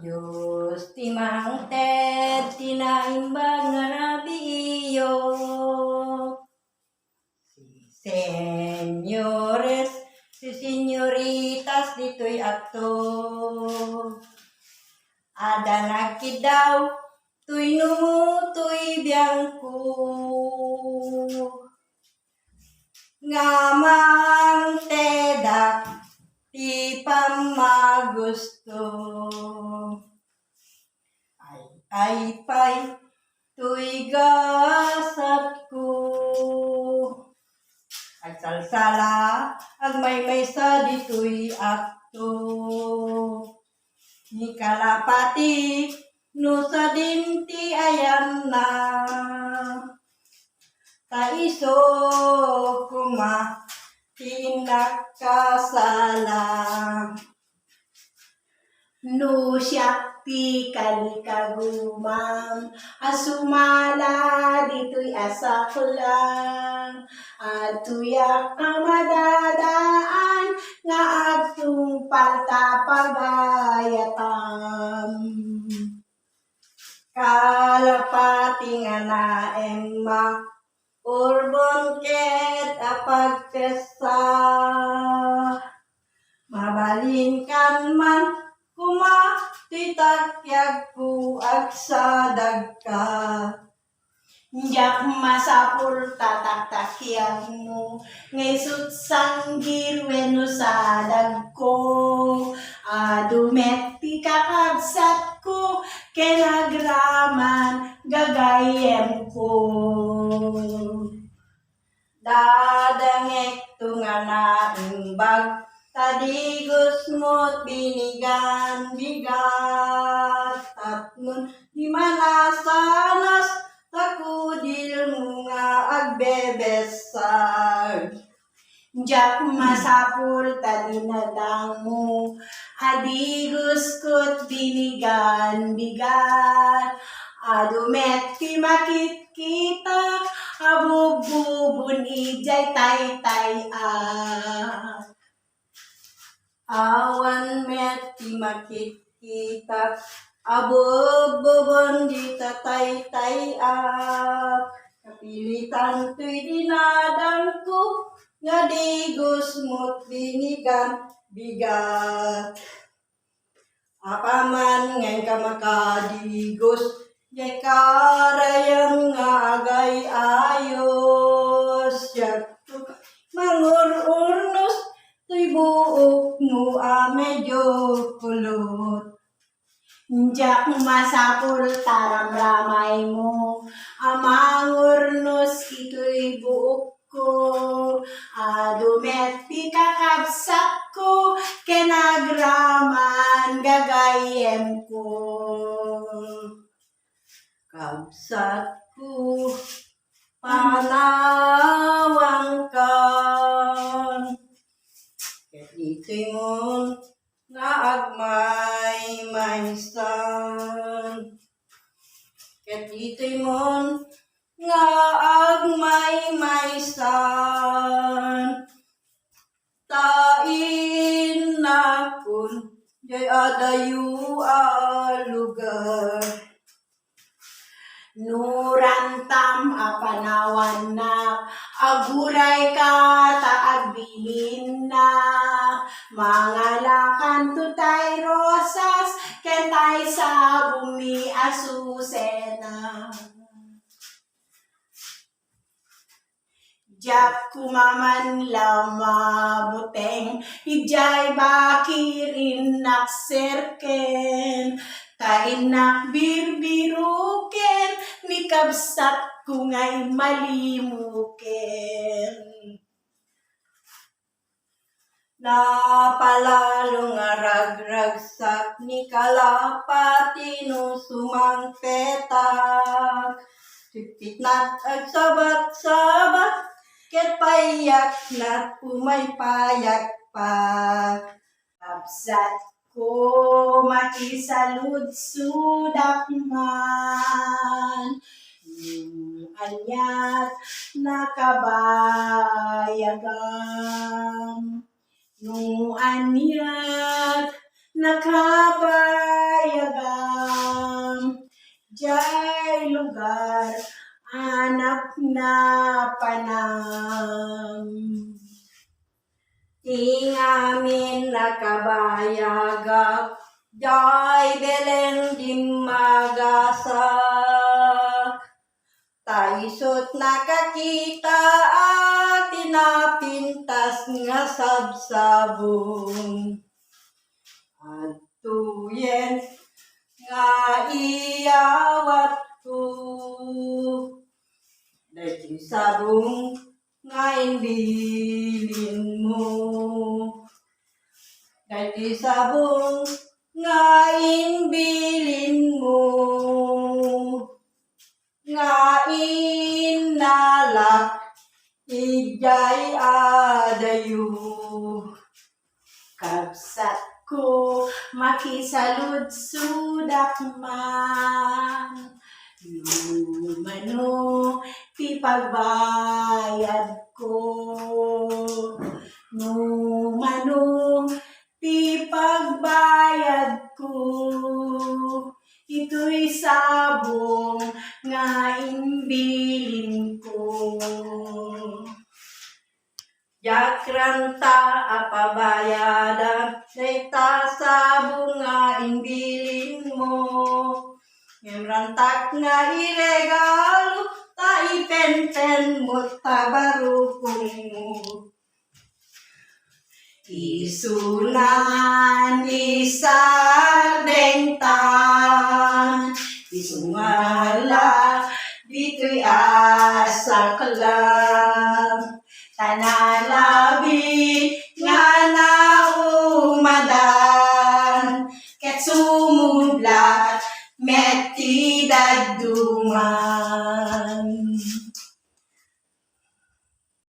Diyos timang ted tinaimbang nga rabiyo. Senyores, si senyoritas dito'y ato. Ada nakidaw, tuy numutoy biyangko. Ngamang tedak, ti pamagusto. Ay pay, tuy gasat ko. Ay salsala, ag may sa dito'y akto. Ni kalapati, no sa dinti ayan na. Taiso kuma, tinakasala. No siya ti kalikagumang, asumala dito'y asakulang. At tuyak ang madadaan, nga agtung paltapagayatam. Kalapati nga naemma, urbon ket apagpesa. Mabalin kan man, kuma titakyag ku agsadag ka. Njak masapul tataktakyag mo, ngaysut sanggir weno sadag ko. Adumet ti kakabsat ko, kenagraman gagayem ko. Dadangek tunga na imbag, tadigos mo't binigan bigat. Tapnon di manasanas, takudil mo nga agbebesag. Diyak masapul tadinadang mo, adigos ko't binigan bigat. Adumet ti makit kita, abububun ijay tay-tay awan met ti makit kita, abububun di tatay-tay kapilitan to'y dinadang ko, nga digos mo't binigan bigat. Apaman ngayon ka makadigos, jay karayang nga agay ayos. Yakto mangururnos, to'y buok mo medyo kulot. Njak masapul taramramay mo, amangurnos ito'y buok ko. Adumet ti kakabsat ko, kenagraman gagayem ko. Kabsat ko, panawang ka. Ket ito'y ngon, nga agmay maysan. Ket ito'y ngon, nga agmay maysan. Tain na kun, jay adayu lugar. Nurantam apanawan na, aguray ka taagbilin na. Mangalakan tutay rosas, ketay sa bumi asusena. Jak kumaman lama buteng, ijay bakirin nakserken. Kainak birbiruken, ni kabsat ko nga'y malimuken. Napalalong aragragsak, ni kalapati no sumangpetak. Tipit nat agsabat-sabat, ket payak nat umay payak pa. Kabsat ko makisalud sudak man, anyat nakabayagam. Nung anyat nakabayagam. jay lugar anak na panam. Ting amin nakabayagak, jay Belen dimagasa. Taisot nakakita at tinapintas nga sabsabong. At tuyen nga iyawat ko. Dahil sabong nga imbilin mo. Dahil sabong nga imbilin mo. Nga inalak ijay adayo. Kabsat ko makisalud sudak man. Lumano ti pagbayad ko. Lumano ti pagbayad ko. Ito'y sabong nga imbilin ko. Jakranta apabayadan, dayta sabong nga imbilin mo. Ngemrantak nga iregalo, ta ipenten mo tabarukong mo. Isunan isardengtan, isungala dito'y asaklam. Tanalabi nga naumadan, ket sumudlat met ti daduma.